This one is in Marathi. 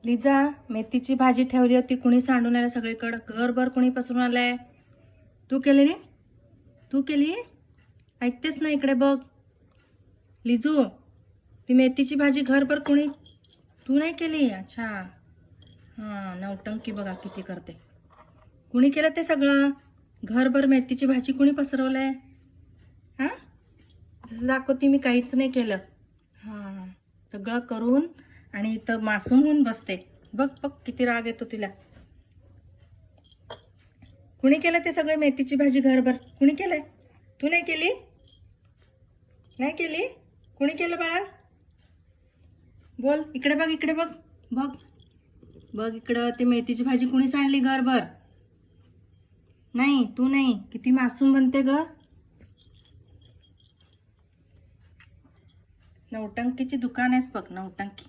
लिजा, मेथीची भाजी ठेवली होती, कुणी सांडून आलं सगळीकडं, घरभर कुणी पसरून आलंय. तू केली रे? तू केली? ऐकतेस ना, इकडे बघ. लिजू, ती मेथीची भाजी घरभर कुणी, तू नाही केली? अच्छा, हां, नौटंकी बघा किती करते. कुणी केलं ते सगळं? घरभर मेथीची भाजी कुणी पसरवलंय? हां, जसं दाखवते मी काहीच नाही केलं. हां, सगळं करून आणि इथं मासूम होऊन बसते. बघ बघ किती राग येतो तिला. कुणी केलं ते सगळे मेथीची भाजी घरभर? कुणी केलंय? तू नाही केली? नाही केली? कुणी केलं बाळा? बोल, इकडे बघ, इकडे बघ. बघ बघ इकडं, ते मेथीची भाजी कुणी सांडली घरभर? नाही, तू नाही. किती मासूम बनते ग. नौटंकीची दुकान आहेस बघ, नौटंकी.